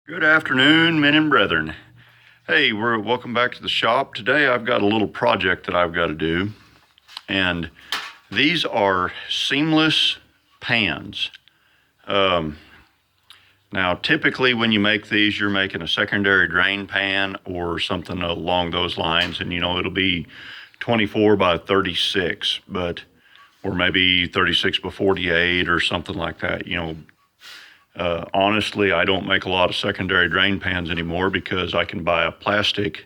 Good afternoon, men and brethren. Hey, we're welcome back to the shop. Today I've got a little project that I've got to do, and these are seamless pans. Um, Now, typically when you make these, you're making a secondary drain pan or something along those lines, and it'll be 24 by 36, or maybe 36 by 48 or something like that. Honestly, I don't make a lot of secondary drain pans anymore because I can buy a plastic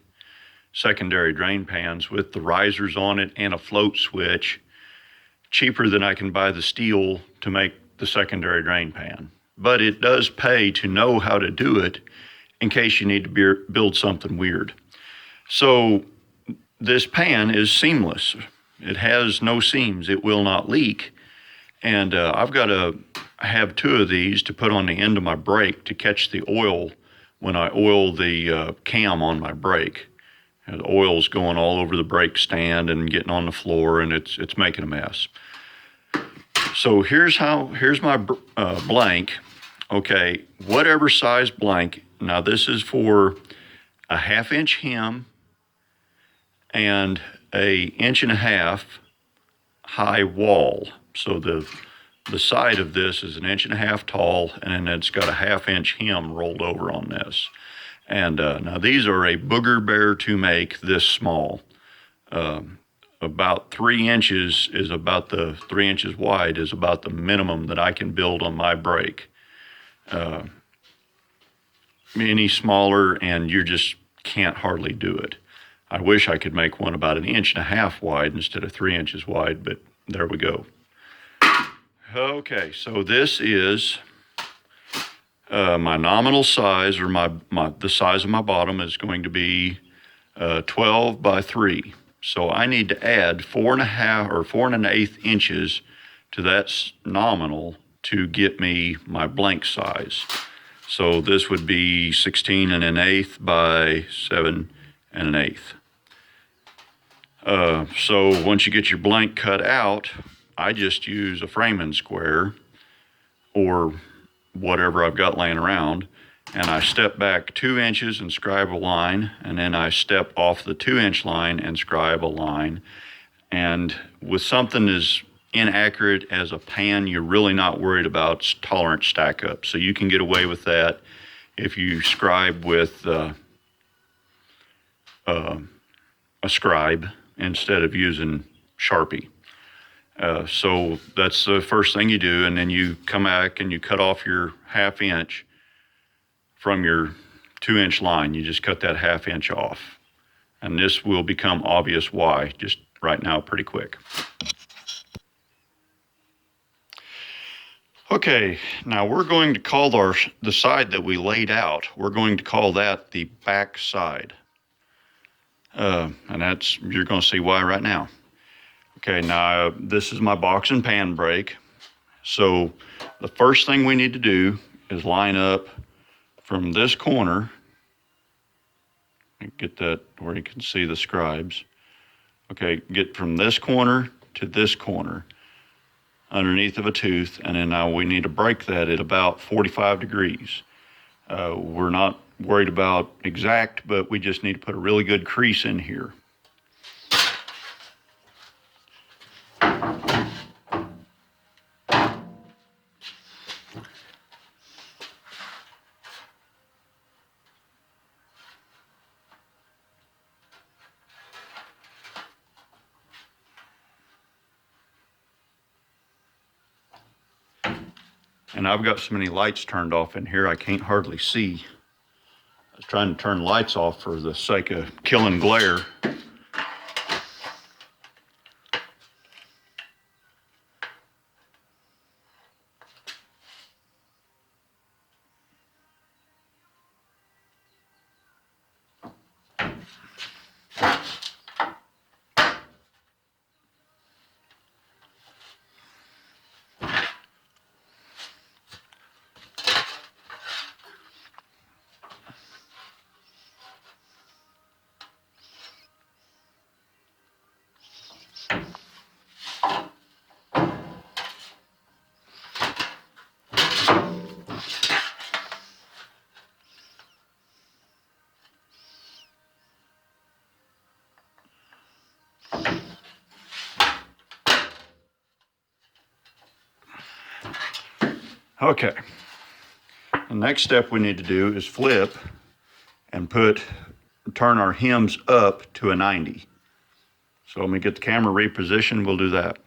secondary drain pans with the risers on it and a float switch cheaper than I can buy the steel to make the secondary drain pan. But it does pay to know how to do it in case you need to build something weird. So this pan is seamless. It has no seams. It will not leak. And I've got to have two of these to put on the end of my brake to catch the oil when I oil the cam on my brake. And the oil's going all over the brake stand and getting on the floor, and it's making a mess. So here's my blank. Okay, whatever size blank. Now this is for a 1/2 inch hem and a 1.5 inch high wall. So the side of this is 1.5 inch tall, and then it's got a 1/2 inch hem rolled over on this. And now these are a booger bear to make this small. About 3 inches is about the 3 inches wide is about the minimum that I can build on my brake. Any smaller and you just can't hardly do it. I wish I could make one about 1.5 inches wide instead of 3 inches wide, but there we go. Okay, so this is my nominal size, or the size of my bottom is going to be 12 by 3. So I need to add 4.5 or 4 1/8 inches to that nominal to get me my blank size. So this would be 16 1/8 by 7 1/8. So once you get your blank cut out, I just use a framing square or whatever I've got laying around, and I step back 2 inches and scribe a line, and then I step off the 2-inch line and scribe a line. And with something as inaccurate as a pan, you're really not worried about tolerance stack up. So you can get away with that if you scribe with a scribe instead of using Sharpie. So that's the first thing you do, and then you come back and you cut off your 1/2 inch from your 2-inch line. You just cut that 1/2 inch off, and this will become obvious why just right now pretty quick. Okay, now we're going to call the side that we laid out, we're going to call that the back side. And you're going to see why right now. Okay, now this is my box and pan brake. So the first thing we need to do is line up from this corner. Get that where you can see the scribes. Okay, get from this corner to this corner underneath of a tooth, and then now we need to break that at about 45 degrees. We're not worried about exact, but we just need to put a really good crease in here. And I've got so many lights turned off in here I can't hardly see. I was trying to turn lights off for the sake of killing glare. Okay. The next step we need to do is flip and turn our hems up to a 90. So let me get the camera repositioned, we'll do that.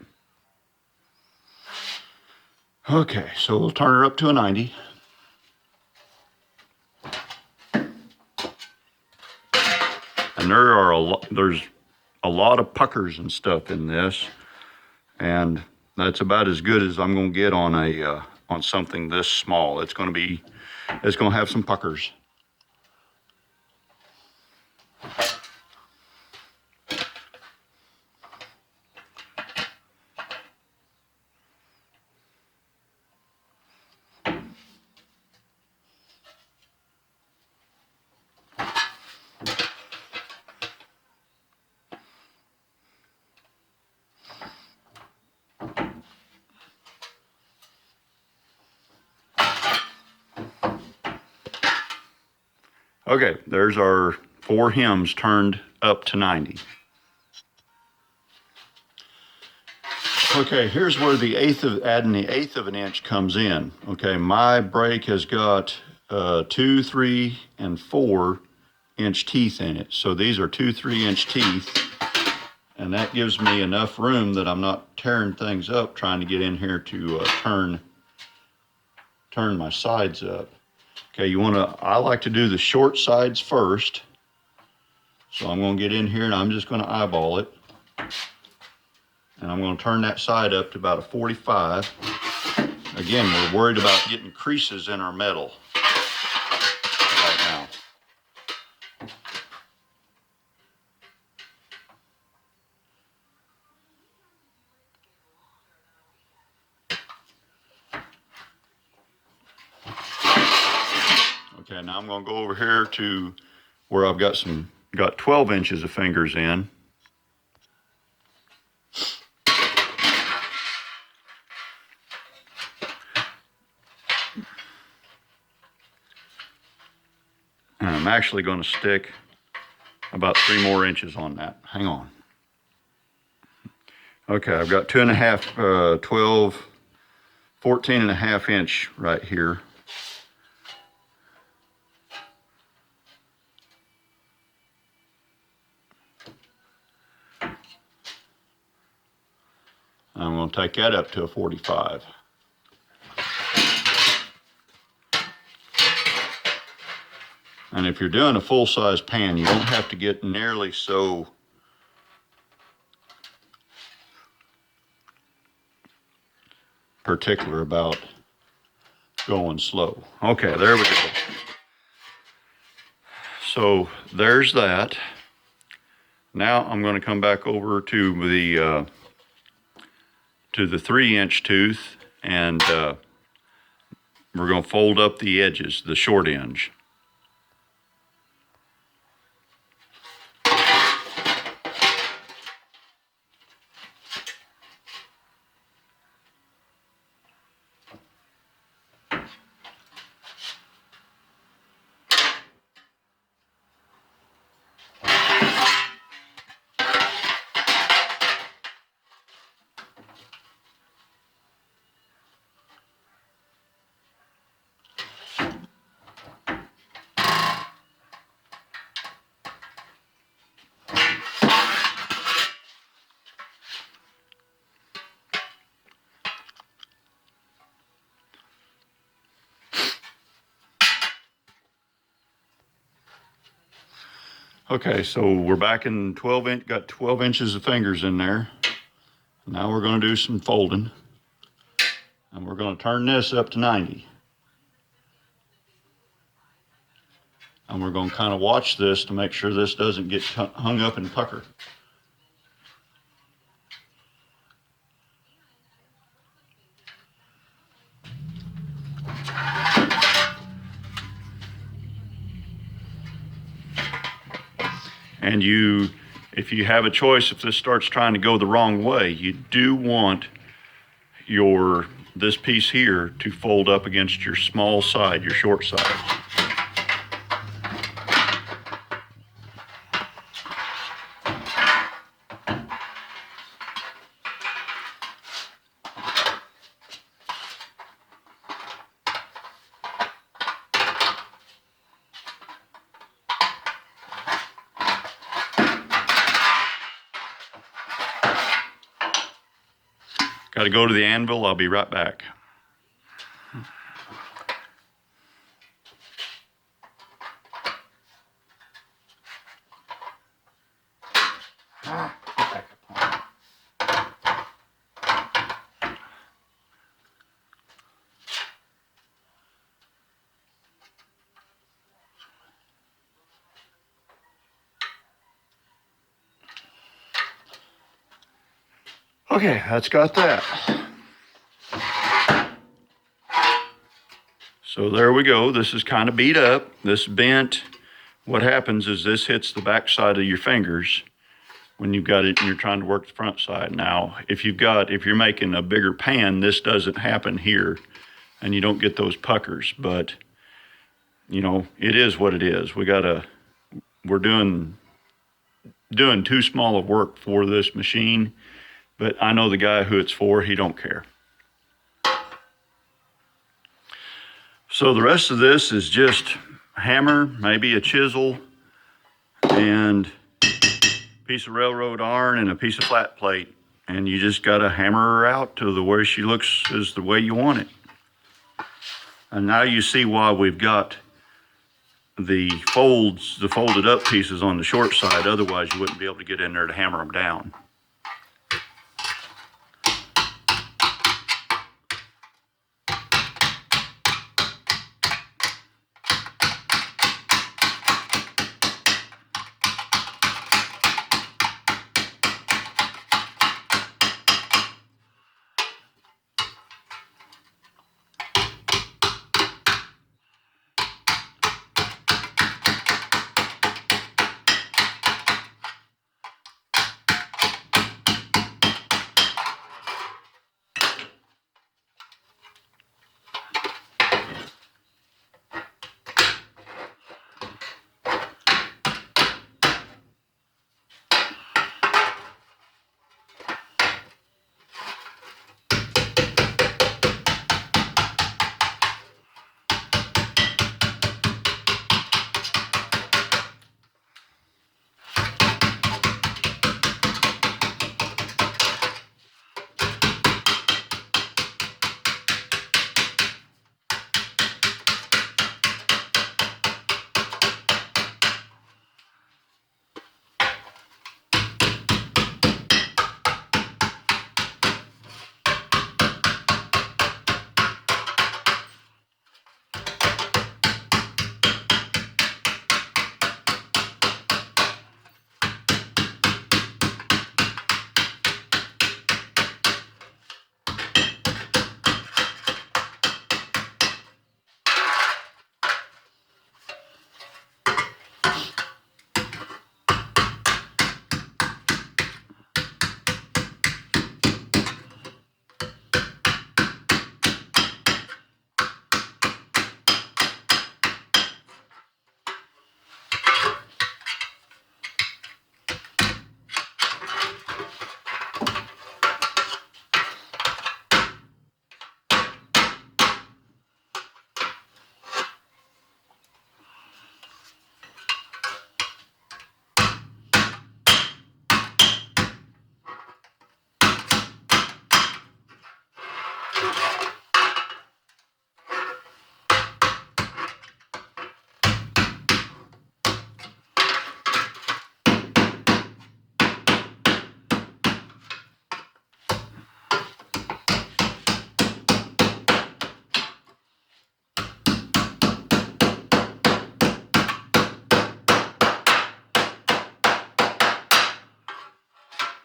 Okay, so we'll turn her up to a 90. And there's a lot of puckers and stuff in this, and that's about as good as I'm going to get on on something this small. It's going to have some puckers. Okay, there's our 4 hems turned up to 90. Okay, here's where adding the eighth of an inch comes in. Okay, my brake has got 2, 3, and 4 inch teeth in it. So these are 2 3-inch teeth, and that gives me enough room that I'm not tearing things up trying to get in here to turn my sides up. Okay, I like to do the short sides first. So I'm going to get in here and I'm just going to eyeball it. And I'm going to turn that side up to about a 45. Again, we're worried about getting creases in our metal right now. Okay, now I'm going to go over here to where I've got 12 inches of fingers in. And I'm actually going to stick about 3 more inches on that. Hang on. Okay, I've got 2.5, 12, 14.5 inch right here. I'm going to take that up to a 45. And if you're doing a full-size pan, you don't have to get nearly so particular about going slow. Okay, there we go. So there's that. Now I'm going to come back over to the 3-inch tooth, and we're going to fold up the edges, the short ends. Okay, so we're back in got 12 inches of fingers in there. Now we're going to do some folding, and we're going to turn this up to 90. And we're going to kind of watch this to make sure this doesn't get hung up and pucker. And if you have a choice, if this starts trying to go the wrong way, you do want this piece here to fold up against your small side, your short side. Got to go to the anvil. I'll be right back. Okay, that's got that. So there we go. This is kind of beat up. This bent. What happens is this hits the back side of your fingers when you've got it and you're trying to work the front side. Now, if you're making a bigger pan, this doesn't happen here and you don't get those puckers, but you know, it is what it is. We're doing too small of work for this machine, but I know the guy who it's for, he don't care. So the rest of this is just hammer, maybe a chisel, and a piece of railroad iron and a piece of flat plate. And you just got to hammer her out to the way she looks is the way you want it. And now you see why we've got the folded up pieces on the short side. Otherwise you wouldn't be able to get in there to hammer them down.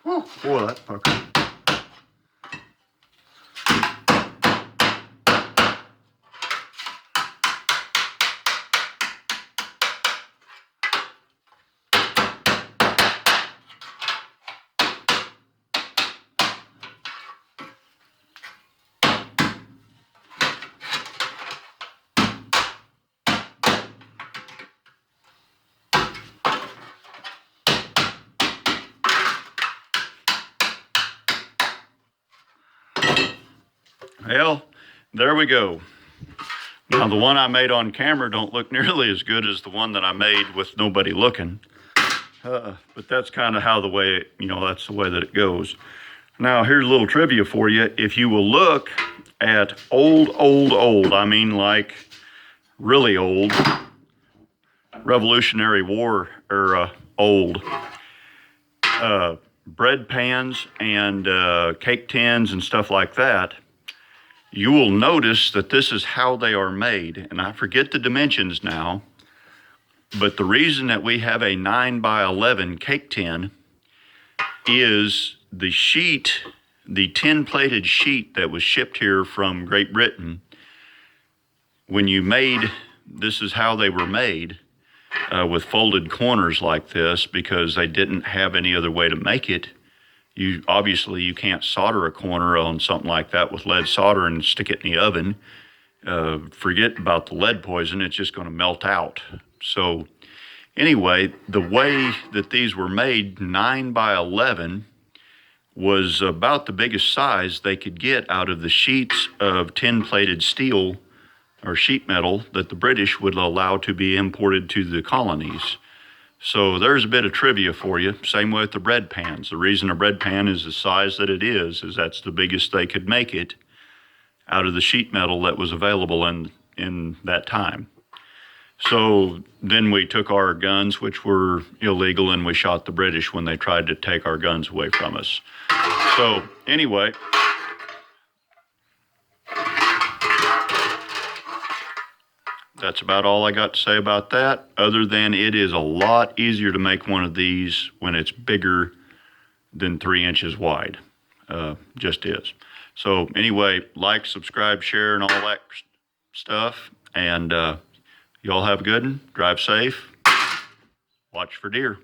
Oh, boy, that's pucker. Well, there we go. Now the one I made on camera don't look nearly as good as the one that I made with nobody looking. But that's kind of how that's the way that it goes. Now, here's a little trivia for you. If you will look at old, I mean like really old, Revolutionary War era old bread pans and cake tins and stuff like that, you will notice that this is how they are made. And I forget the dimensions now, but the reason that we have a 9 by 11 cake tin is the sheet, the tin-plated sheet that was shipped here from Great Britain. When you made, this is how they were made, with folded corners like this, because they didn't have any other way to make it. Obviously you can't solder a corner on something like that with lead solder and stick it in the oven. Forget about the lead poison, it's just going to melt out. So anyway, the way that these were made, 9 by 11, was about the biggest size they could get out of the sheets of tin-plated steel or sheet metal that the British would allow to be imported to the colonies. So there's a bit of trivia for you. Same way with the bread pans. The reason a bread pan is the size that it is that's the biggest they could make it out of the sheet metal that was available in that time. So then we took our guns, which were illegal, and we shot the British when they tried to take our guns away from us. So anyway, that's about all I got to say about that, other than it is a lot easier to make one of these when it's bigger than 3 inches wide. Just is. So anyway, like, subscribe, share, and all that stuff. And y'all have a good one. Drive safe. Watch for deer.